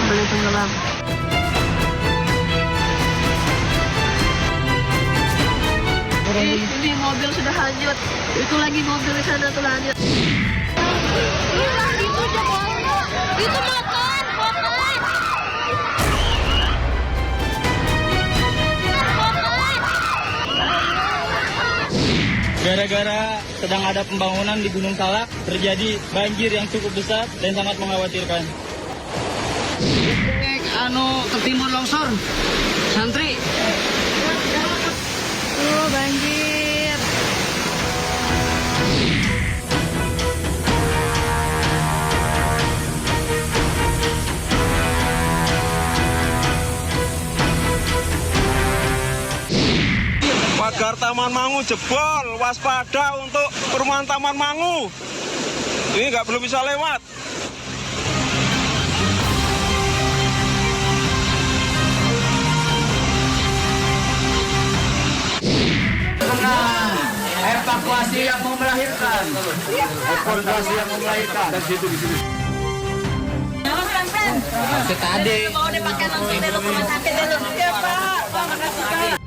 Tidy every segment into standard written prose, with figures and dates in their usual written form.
Beli tenggelam. Ini mobil sudah hanyut. Itu lagi mobil di sana tuh hanyut. Itu jebolnya. Itu motor. Gara-gara sedang ada pembangunan di Gunung Salak, terjadi banjir yang cukup besar dan sangat mengkhawatirkan. Tertimbun longsor, santri. Banjir. Pagar Taman Mangu jebol, waspada untuk perumahan Taman Mangu. Ini belum bisa lewat. Evakuasi yang mau melahirkan. Evakuasi yang mau melahirkan. Dan situ di sini. Kita adik. Mau dipakai langsung dari rumah sakit dulu. Ya Pak, makasih Pak.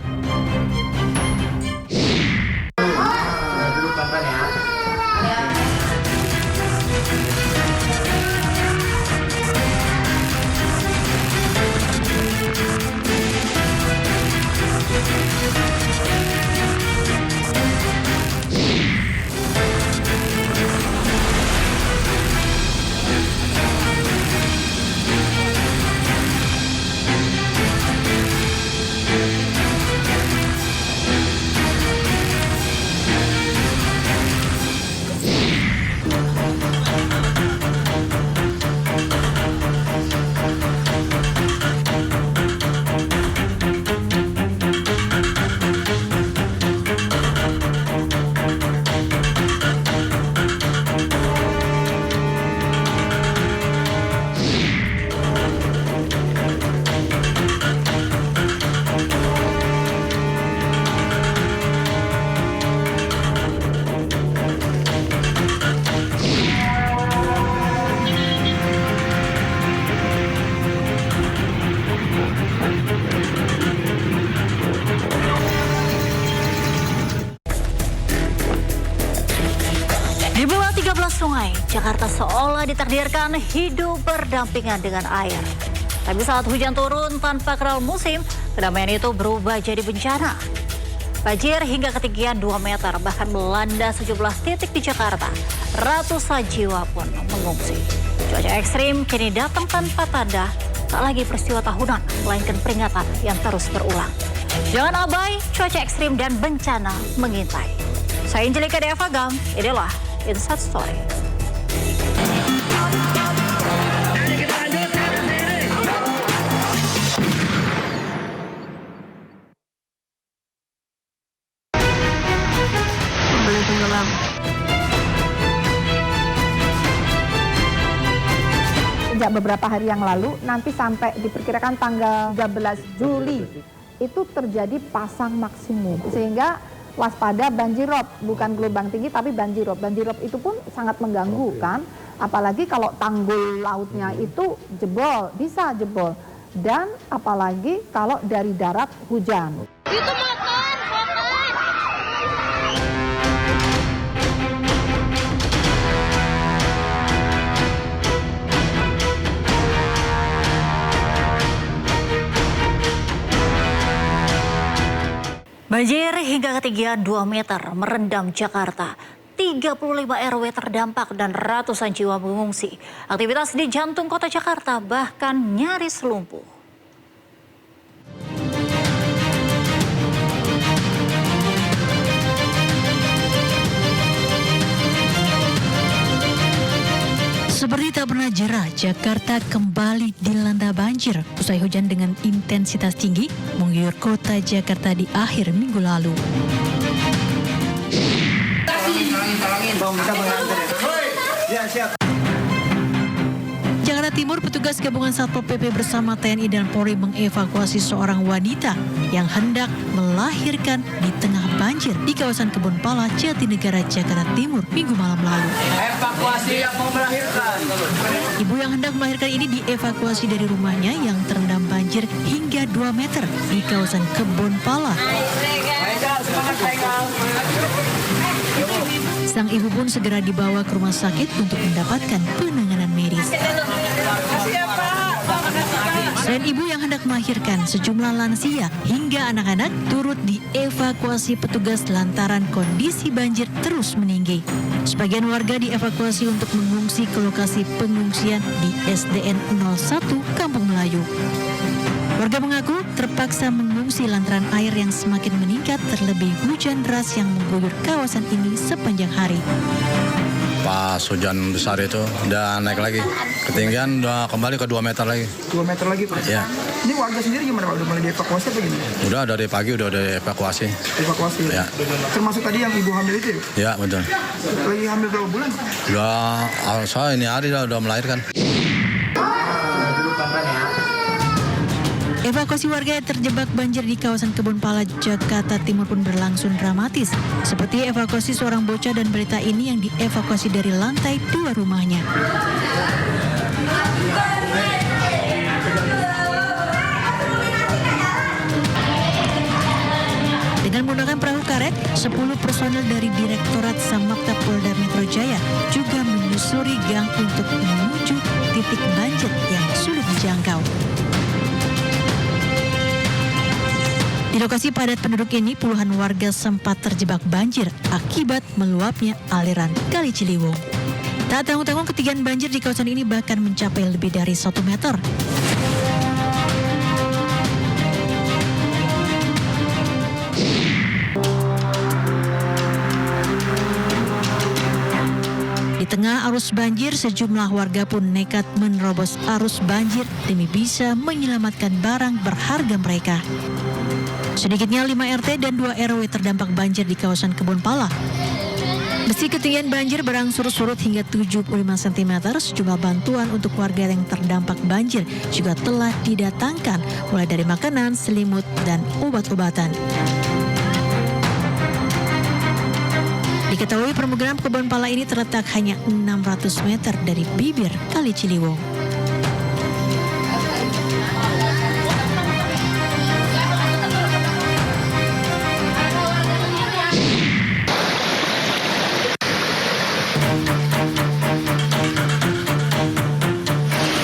Di bawah 13 sungai, Jakarta seolah ditakdirkan hidup berdampingan dengan air. Tapi saat hujan turun tanpa kenal musim, kedamaian itu berubah jadi bencana. Banjir hingga ketinggian 2 meter bahkan melanda sejumlah titik di Jakarta. Ratusan jiwa pun mengungsi. Cuaca ekstrim kini datang tanpa tanda, tak lagi peristiwa tahunan, melainkan peringatan yang terus berulang. Jangan abai, cuaca ekstrim dan bencana mengintai. Saya Angelika Deva Gam, inilah Inside Story. Beli tenggelam. Sejak beberapa hari yang lalu, nanti sampai diperkirakan tanggal 13 Juli, itu terjadi pasang maksimum. Sehingga waspada banjirop, bukan gelombang tinggi tapi banjirop. Banjirop itu pun sangat mengganggu kan, apalagi kalau tanggul lautnya itu jebol, bisa jebol. Dan apalagi kalau dari darat hujan. Itu motor. Banjir hingga ketinggian 2 meter merendam Jakarta. 35 RW terdampak dan ratusan jiwa mengungsi. Aktivitas di jantung kota Jakarta bahkan nyaris lumpuh. Seperti tak pernah jera, Jakarta kembali dilanda banjir usai hujan dengan intensitas tinggi mengguyur kota Jakarta di akhir minggu lalu. Jakarta Timur, petugas gabungan Satpol PP bersama TNI dan Polri mengevakuasi seorang wanita yang hendak melahirkan di tengah banjir di kawasan Kebonpala, Jatinegara, Jakarta Timur, Minggu malam lalu. Evakuasi yang mau melahirkan. Ibu yang hendak melahirkan ini dievakuasi dari rumahnya yang terendam banjir hingga 2 meter di kawasan Kebonpala. Sang ibu pun segera dibawa ke rumah sakit untuk mendapatkan penanganan medis. Selain ibu yang hendak melahirkan, sejumlah lansia hingga anak-anak turut dievakuasi petugas lantaran kondisi banjir terus meninggi. Sebagian warga dievakuasi untuk mengungsi ke lokasi pengungsian di SDN 01 Kampung Melayu. Warga mengaku terpaksa mengungsi lantaran air yang semakin meningkat terlebih hujan deras yang mengguyur kawasan ini sepanjang hari. Pas hujan besar itu udah naik lagi. Ketinggian udah kembali ke 2 meter lagi. 2 meter lagi Pak? Iya. Ini warga sendiri gimana Pak? Udah mulai dievakuasi apa gimana? Udah dari pagi udah dievakuasi. Evakuasi? Ya. Termasuk tadi yang ibu hamil itu ya? Iya betul. Lagi hamil berapa bulan? Udah, ini hari udah melahirkan. Evakuasi warga yang terjebak banjir di kawasan Kebonpala, Jakarta Timur pun berlangsung dramatis. Seperti evakuasi seorang bocah dan balita ini yang dievakuasi dari lantai 2 rumahnya. Dengan menggunakan perahu karet, 10 personel dari Direktorat Samapta Polda Metro Jaya juga menyusuri gang untuk menuju titik banjir yang sulit dijangkau. Di lokasi padat penduduk ini, puluhan warga sempat terjebak banjir akibat meluapnya aliran Kali Ciliwung. Tak tanggung-tanggung ketinggian banjir di kawasan ini bahkan mencapai lebih dari 1 meter. Di tengah arus banjir, sejumlah warga pun nekat menerobos arus banjir demi bisa menyelamatkan barang berharga mereka. Sedikitnya 5 RT dan 2 RW terdampak banjir di kawasan Kebonpala. Meski ketinggian banjir berangsur surut hingga 75 cm, sejumlah bantuan untuk warga yang terdampak banjir juga telah didatangkan, mulai dari makanan, selimut, dan obat-obatan. Diketahui permukiman Kebonpala ini terletak hanya 600 meter dari bibir Kali Ciliwung.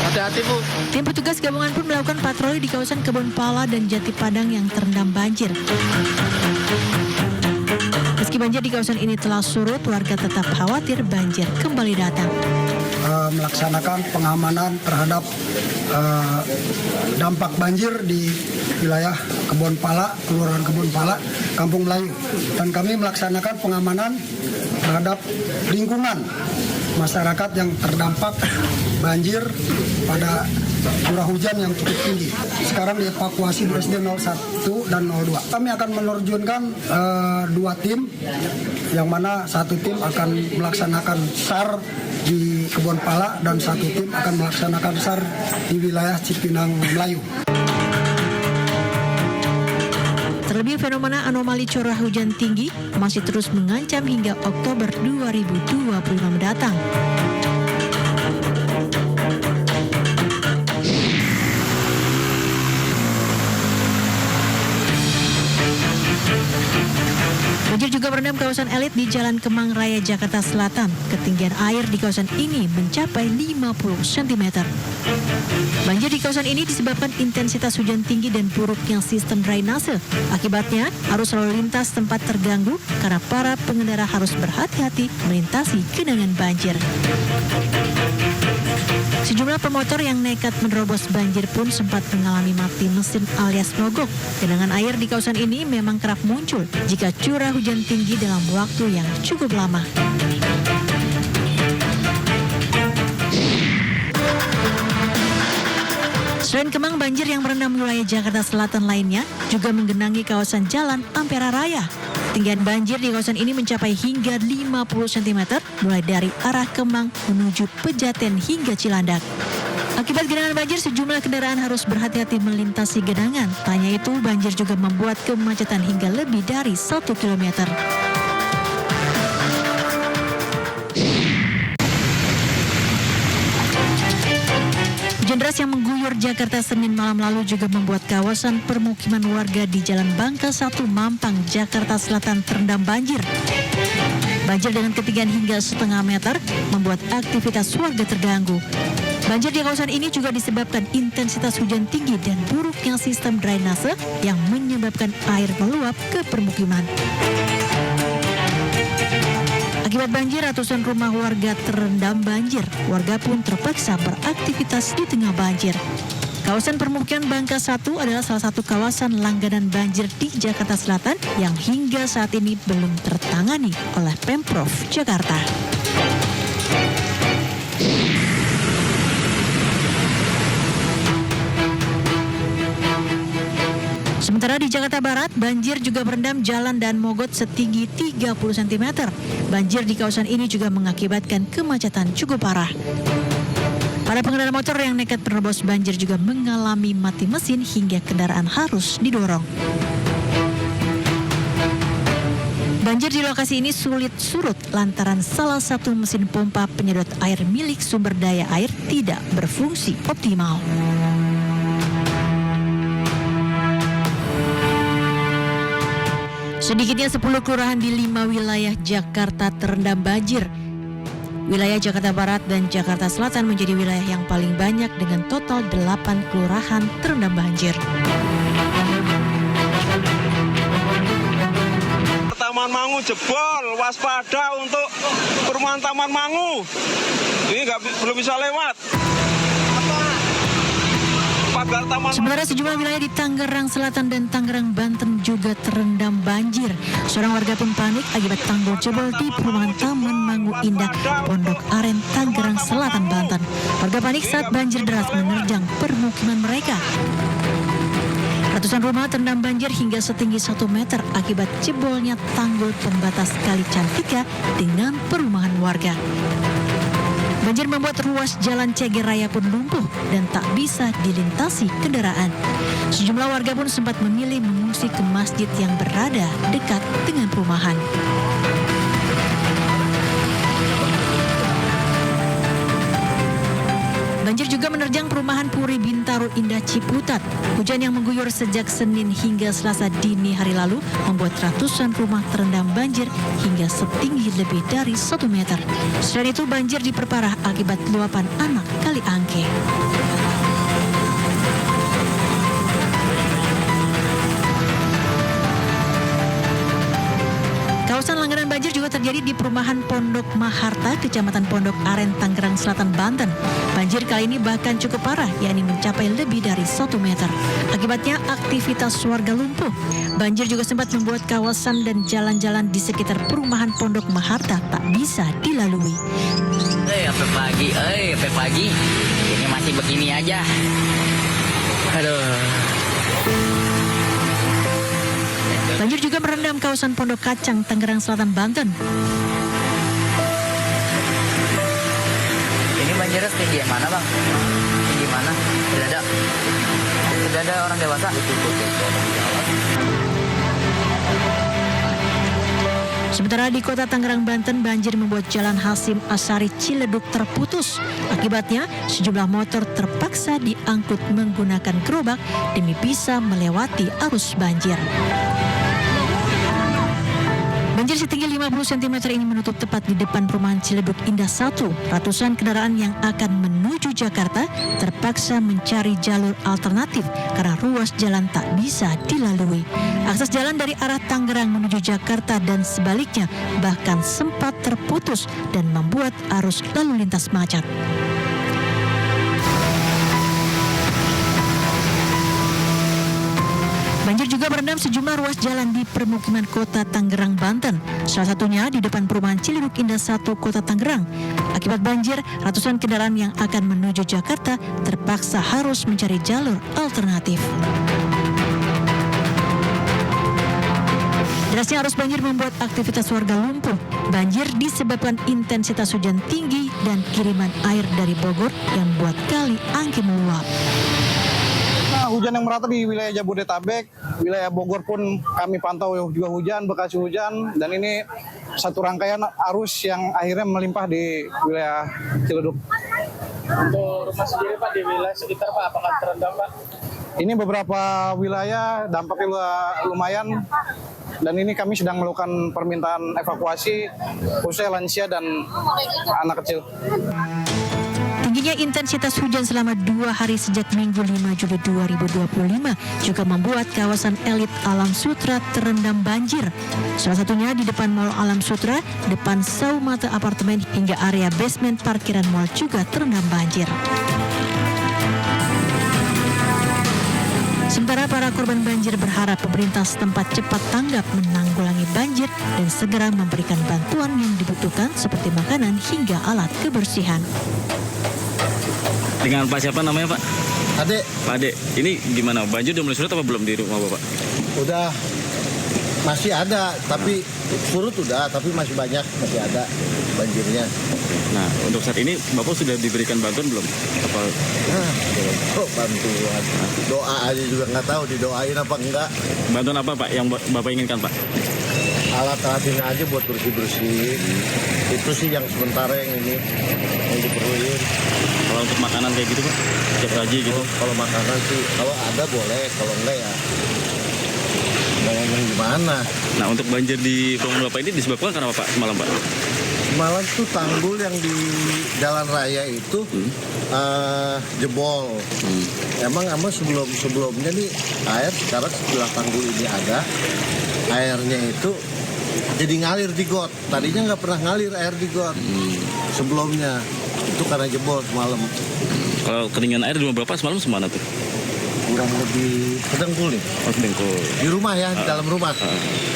Hati-hati Bu. Tim petugas gabungan pun melakukan patroli di kawasan Kebonpala dan Jati Padang yang terendam banjir. Meski banjir di kawasan ini telah surut, warga tetap khawatir banjir kembali datang. Melaksanakan pengamanan terhadap dampak banjir di wilayah Kebonpala, Kelurahan Kebonpala, Kampung Melayu. Dan kami melaksanakan pengamanan terhadap lingkungan masyarakat yang terdampak banjir pada curah hujan yang cukup tinggi. Sekarang dievakuasi di SD 01 dan 02. Kami akan menerjunkan 2 tim, yang mana 1 tim akan melaksanakan SAR di Kebonpala dan 1 tim akan melaksanakan SAR di wilayah Cipinang Melayu. Terlebih fenomena anomali curah hujan tinggi masih terus mengancam hingga Oktober 2025 mendatang. Banjir juga merendam kawasan elit di Jalan Kemang Raya, Jakarta Selatan. Ketinggian air di kawasan ini mencapai 50 cm. Banjir di kawasan ini disebabkan intensitas hujan tinggi dan buruknya sistem drainase. Akibatnya, arus lalu lintas tempat terganggu karena para pengendara harus berhati-hati melintasi genangan banjir. Sejumlah pemotor yang nekat menerobos banjir pun sempat mengalami mati mesin alias mogok. Genangan air di kawasan ini memang kerap muncul jika curah hujan tinggi dalam waktu yang cukup lama. Selain Kemang, banjir yang merendam wilayah Jakarta Selatan lainnya juga menggenangi kawasan Jalan Ampera Raya. Ketinggian banjir di kawasan ini mencapai hingga 50 cm mulai dari arah Kemang menuju Pejaten hingga Cilandak. Akibat genangan banjir, sejumlah kendaraan harus berhati-hati melintasi genangan. Tak hanya itu, banjir juga membuat kemacetan hingga lebih dari 1 kilometer. Hujan deras yang mengguyur Jakarta Senin malam lalu juga membuat kawasan permukiman warga di Jalan Bangka 1 Mampang, Jakarta Selatan terendam banjir. Banjir dengan ketinggian hingga setengah meter membuat aktivitas warga terganggu. Banjir di kawasan ini juga disebabkan intensitas hujan tinggi dan buruknya sistem drainase yang menyebabkan air meluap ke permukiman. Akibat banjir, ratusan rumah warga terendam banjir. Warga pun terpaksa beraktivitas di tengah banjir. Kawasan permukiman Bangka 1 adalah salah satu kawasan langganan banjir di Jakarta Selatan yang hingga saat ini belum tertangani oleh Pemprov Jakarta. Sementara di Jakarta Barat, banjir juga merendam jalan dan mogot setinggi 30 cm. Banjir di kawasan ini juga mengakibatkan kemacetan cukup parah. Para pengendara motor yang nekat menerobos banjir juga mengalami mati mesin hingga kendaraan harus didorong. Banjir di lokasi ini sulit surut lantaran salah satu mesin pompa penyedot air milik sumber daya air tidak berfungsi optimal. Sedikitnya 10 kelurahan di 5 wilayah Jakarta terendam banjir. Wilayah Jakarta Barat dan Jakarta Selatan menjadi wilayah yang paling banyak dengan total 8 kelurahan terendam banjir. Taman Mangu jebol, waspada untuk perumahan Taman Mangu. Ini belum bisa lewat. Sementara sejumlah wilayah di Tangerang Selatan dan Tangerang Banten juga terendam banjir. Seorang warga pun panik akibat tanggul jebol di perumahan Taman Mangu Indah, Pondok Aren, Tangerang Selatan, Banten. Warga panik saat banjir deras menerjang permukiman mereka. Ratusan rumah terendam banjir hingga setinggi 1 meter akibat jebolnya tanggul pembatas Kali Cantika dengan perumahan warga. Banjir membuat ruas jalan Ceger Raya pun lumpuh dan tak bisa dilintasi kendaraan. Sejumlah warga pun sempat memilih mengungsi ke masjid yang berada dekat dengan perumahan. Banjir juga menerjang perumahan Puri Bintaro Indah Ciputat. Hujan yang mengguyur sejak Senin hingga Selasa dini hari lalu membuat ratusan rumah terendam banjir hingga setinggi lebih dari 1 meter. Selain itu, banjir diperparah akibat luapan anak Kali Angke. Kawasan langganan banjir juga terjadi di perumahan Pondok Maharta, Kecamatan Pondok Aren, Tangerang Selatan, Banten. Banjir kali ini bahkan cukup parah, yakni mencapai lebih dari 1 meter. Akibatnya aktivitas warga lumpuh. Banjir juga sempat membuat kawasan dan jalan-jalan di sekitar perumahan Pondok Maharta tak bisa dilalui. Sampai pagi, ini masih begini aja. Aduh. Banjir juga merendam kawasan Pondok Kacang, Tangerang Selatan, Banten. Ini banjirnya setinggi yang mana, Bang? Tinggi mana? Tidak ada orang dewasa. Sementara di kota Tangerang, Banten, banjir membuat jalan Hasim Asari Ciledug terputus. Akibatnya, sejumlah motor terpaksa diangkut menggunakan gerobak demi bisa melewati arus banjir. Banjir setinggi 50 cm ini menutup tepat di depan perumahan Ciledug Indah 1. Ratusan kendaraan yang akan menuju Jakarta terpaksa mencari jalur alternatif karena ruas jalan tak bisa dilalui. Akses jalan dari arah Tangerang menuju Jakarta dan sebaliknya bahkan sempat terputus dan membuat arus lalu lintas macet. Banjir juga merendam sejumlah ruas jalan di permukiman kota Tangerang, Banten. Salah satunya di depan perumahan Ciledug Indah 1, kota Tangerang. Akibat banjir, ratusan kendaraan yang akan menuju Jakarta terpaksa harus mencari jalur alternatif. Derasnya arus banjir membuat aktivitas warga lumpuh. Banjir disebabkan intensitas hujan tinggi dan kiriman air dari Bogor yang membuat Kali Angke meluap. Hujan yang merata di wilayah Jabodetabek, wilayah Bogor pun kami pantau juga hujan, Bekasi hujan, dan ini satu rangkaian arus yang akhirnya melimpah di wilayah Ciledug. Untuk rumah sendiri Pak di wilayah sekitar Pak, apakah terendam Pak? Ini beberapa wilayah dampaknya lumayan, dan ini kami sedang melakukan permintaan evakuasi khususnya lansia dan anak kecil. Tingginya intensitas hujan selama 2 hari sejak Minggu 5 Juli 2025 juga membuat kawasan elit Alam Sutra terendam banjir. Salah satunya di depan Mall Alam Sutra, depan Saumata Apartemen hingga area basement parkiran mall juga terendam banjir. Sementara para korban banjir berharap pemerintah setempat cepat tanggap menanggulangi banjir dan segera memberikan bantuan yang dibutuhkan seperti makanan hingga alat kebersihan. Dengan Pak siapa namanya Pak? Ade. Pak Ade, ini gimana? Banjir udah mulai surut apa belum di rumah Bapak? Udah, masih ada, tapi surut udah, tapi masih banyak, masih ada banjirnya. Nah, untuk saat ini Bapak sudah diberikan bantuan belum? Apa? Bantuan. Doa aja juga nggak tahu didoain apa enggak. Bantuan apa Pak yang Bapak inginkan Pak? Alat-alat ini aja buat bersih-bersih. Itu sih yang sementara yang diperluin. Kalau untuk makanan kayak gitu Pak? Siap saji gitu? Kalau makanan sih, kalau ada boleh, kalau enggak ya mau ngomong gimana. Nah, untuk banjir di perumahan Bapak ini disebabkan karena apa Pak semalam Pak? Semalam tuh tanggul yang di jalan raya itu jebol. Emang sebelumnya nih air sekarang setelah tanggul ini ada, airnya itu jadi ngalir di got. Tadinya nggak pernah ngalir air di got sebelumnya. Itu karena jebol semalam. Kalau ketinggian air di rumah Bapak semalam semana tuh? Kurang lebih sedengkul nih. Oh, sedengkul. Di rumah ya, di dalam rumah.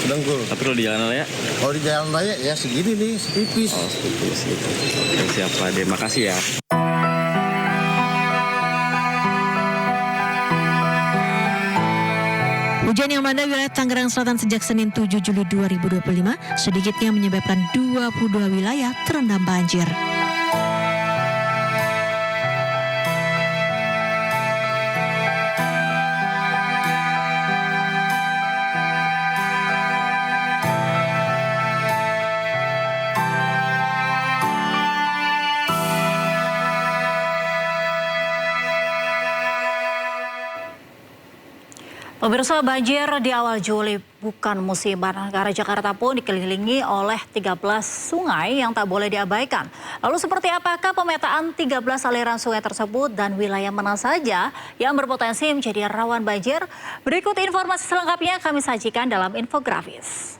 Sedengkul. Tapi kalau di jalan raya? Kalau di jalan raya ya segini nih, sepipis. Oh, sepipis gitu. Oke, siap Pak Ade. Makasih ya. Hujan yang melanda wilayah Tangerang Selatan sejak Senin 7 Juli 2025 sedikitnya menyebabkan 22 wilayah terendam banjir. Pemirsa, banjir di awal Juli bukan musiman karena Jakarta pun dikelilingi oleh 13 sungai yang tak boleh diabaikan. Lalu seperti apakah pemetaan 13 aliran sungai tersebut dan wilayah mana saja yang berpotensi menjadi rawan banjir? Berikut informasi selengkapnya kami sajikan dalam infografis.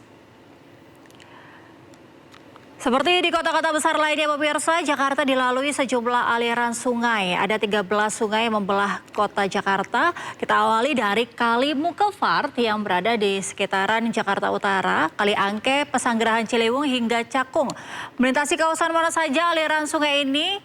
Seperti di kota-kota besar lainnya pemirsa, Jakarta dilalui sejumlah aliran sungai. Ada 13 sungai yang membelah kota Jakarta. Kita awali dari Kali Mukefart yang berada di sekitaran Jakarta Utara, Kali Angke, Pesanggerahan Ciliwung hingga Cakung. Melintasi kawasan mana saja aliran sungai ini?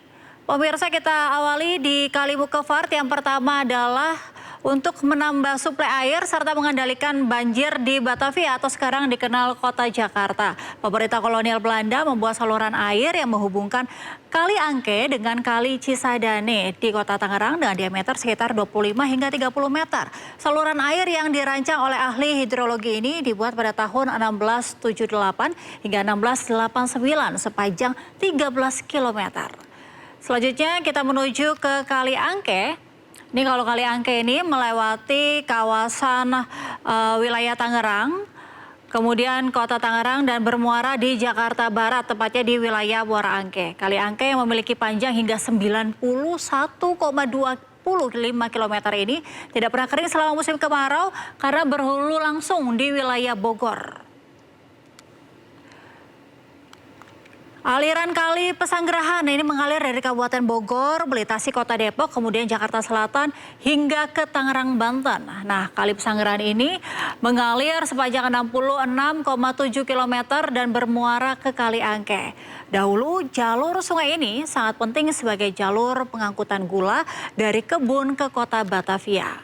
Pemirsa, kita awali di Kali Mukefart. Yang pertama adalah untuk menambah suplai air serta mengendalikan banjir di Batavia atau sekarang dikenal kota Jakarta. Pemerintah kolonial Belanda membuat saluran air yang menghubungkan Kali Angke dengan Kali Cisadane di kota Tangerang dengan diameter sekitar 25 hingga 30 meter. Saluran air yang dirancang oleh ahli hidrologi ini dibuat pada tahun 1678 hingga 1689 sepanjang 13 km. Selanjutnya kita menuju ke Kali Angke. Ini kalau Kali Angke ini melewati kawasan wilayah Tangerang, kemudian kota Tangerang dan bermuara di Jakarta Barat, tepatnya di wilayah Muara Angke. Kali Angke yang memiliki panjang hingga 91,25 km ini tidak pernah kering selama musim kemarau karena berhulu langsung di wilayah Bogor. Aliran Kali Pesanggerahan ini mengalir dari Kabupaten Bogor, melintasi Kota Depok, kemudian Jakarta Selatan hingga ke Tangerang, Banten. Nah, Kali Pesanggerahan ini mengalir sepanjang 66,7 km dan bermuara ke Kali Angke. Dahulu jalur sungai ini sangat penting sebagai jalur pengangkutan gula dari kebun ke kota Batavia.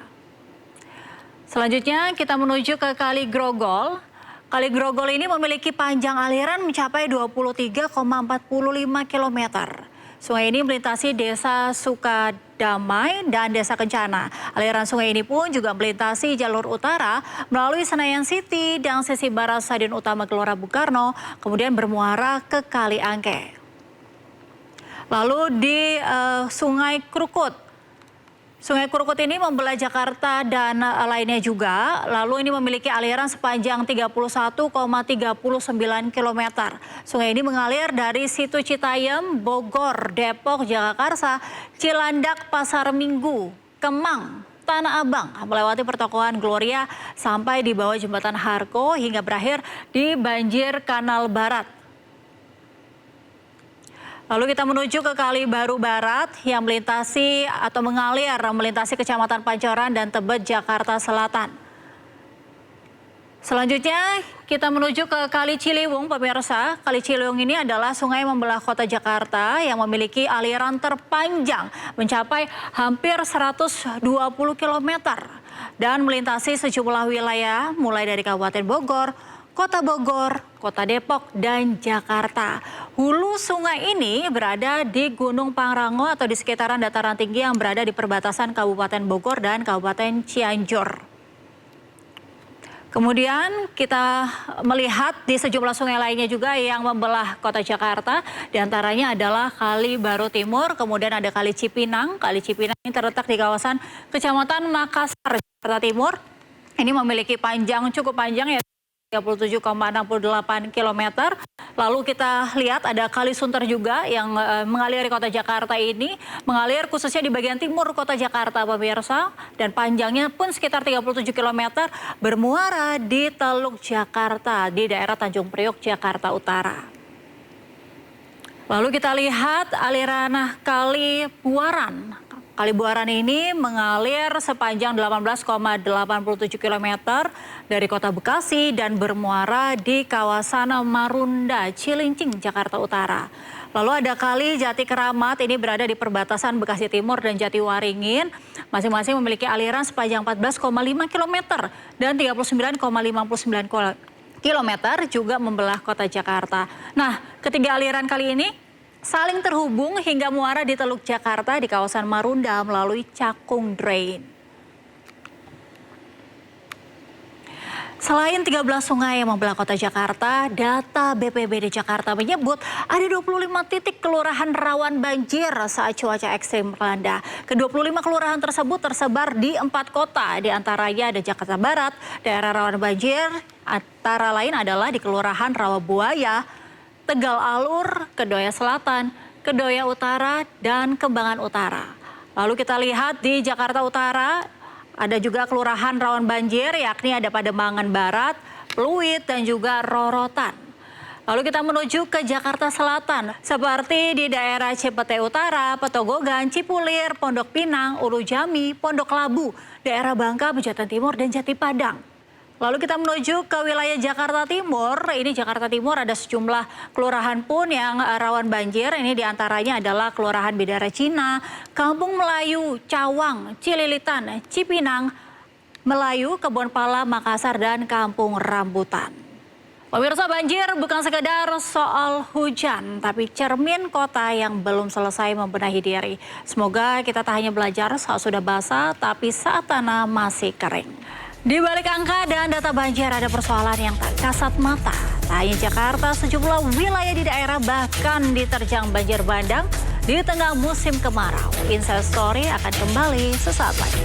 Selanjutnya kita menuju ke Kali Grogol. Kali Grogol ini memiliki panjang aliran mencapai 23,45 km. Sungai ini melintasi Desa Sukadamai dan Desa Kencana. Aliran sungai ini pun juga melintasi jalur utara melalui Senayan City dan sisi barat Stadion Utama Gelora Bung Karno, kemudian bermuara ke Kali Angke. Lalu di Sungai Krukut. Sungai Krukut ini membelah Jakarta dan lainnya juga. Lalu ini memiliki aliran sepanjang 31,39 km. Sungai ini mengalir dari Situ Citayam, Bogor, Depok, Jagakarsa, Cilandak, Pasar Minggu, Kemang, Tanah Abang, melewati pertokoan Gloria sampai di bawah jembatan Harko hingga berakhir di banjir Kanal Barat. Lalu kita menuju ke Kali Baru Barat yang melintasi atau melintasi Kecamatan Pancoran dan Tebet, Jakarta Selatan. Selanjutnya kita menuju ke Kali Ciliwung, pemirsa. Kali Ciliwung ini adalah sungai membelah kota Jakarta yang memiliki aliran terpanjang mencapai hampir 120 km dan melintasi sejumlah wilayah mulai dari Kabupaten Bogor, Kota Bogor, Kota Depok, dan Jakarta. Hulu sungai ini berada di Gunung Pangrango atau di sekitaran dataran tinggi yang berada di perbatasan Kabupaten Bogor dan Kabupaten Cianjur. Kemudian kita melihat di sejumlah sungai lainnya juga yang membelah kota Jakarta. Di antaranya adalah Kali Baru Timur, kemudian ada Kali Cipinang. Kali Cipinang ini terletak di kawasan Kecamatan Makassar, Jakarta Timur. Ini memiliki cukup panjang ya, 37,68 km. Lalu kita lihat ada Kali Sunter juga yang mengaliri kota Jakarta ini. Mengalir khususnya di bagian timur kota Jakarta, pemirsa. Dan panjangnya pun sekitar 37 km bermuara di Teluk Jakarta di daerah Tanjung Priok, Jakarta Utara. Lalu kita lihat aliran Kali Buaran. Kali Buaran ini mengalir sepanjang 18,87 km dari kota Bekasi dan bermuara di kawasan Marunda, Cilincing, Jakarta Utara. Lalu ada Kali Jati Keramat, ini berada di perbatasan Bekasi Timur dan Jatiwaringin. Masing-masing memiliki aliran sepanjang 14,5 km dan 39,59 km juga membelah kota Jakarta. Nah, ketiga aliran kali ini saling terhubung hingga muara di Teluk Jakarta di kawasan Marunda melalui Cakung Drain. Selain 13 sungai yang membelah kota Jakarta, data BPBD Jakarta menyebut ada 25 titik kelurahan rawan banjir saat cuaca ekstrim melanda. Ke-25 kelurahan tersebut tersebar di 4 kota, di antaranya ada Jakarta Barat, daerah rawan banjir, antara lain adalah di Kelurahan Rawabuaya, Tegal Alur, Kedoya Selatan, Kedoya Utara, dan Kembangan Utara. Lalu kita lihat di Jakarta Utara, ada juga kelurahan rawan banjir, yakni ada Pademangan Barat, Pluit, dan juga Rorotan. Lalu kita menuju ke Jakarta Selatan, seperti di daerah Cipete Utara, Petogogan, Cipulir, Pondok Pinang, Ulu Jami, Pondok Labu, daerah Bangka, Pejaten Timur, dan Jati Padang. Lalu kita menuju ke wilayah Jakarta Timur. Ini Jakarta Timur ada sejumlah kelurahan pun yang rawan banjir. Ini diantaranya adalah Kelurahan Bidara Cina, Kampung Melayu, Cawang, Cililitan, Cipinang, Melayu, Kebon Pala, Makassar, dan Kampung Rambutan. Pemirsa, banjir bukan sekedar soal hujan, tapi cermin kota yang belum selesai membenahi diri. Semoga kita tak hanya belajar saat sudah basah, tapi saat tanah masih kering. Di balik angka dan data banjir ada persoalan yang tak kasat mata. Tak hanya Jakarta, sejumlah wilayah di daerah bahkan diterjang banjir bandang di tengah musim kemarau. Inside Story akan kembali sesaat lagi.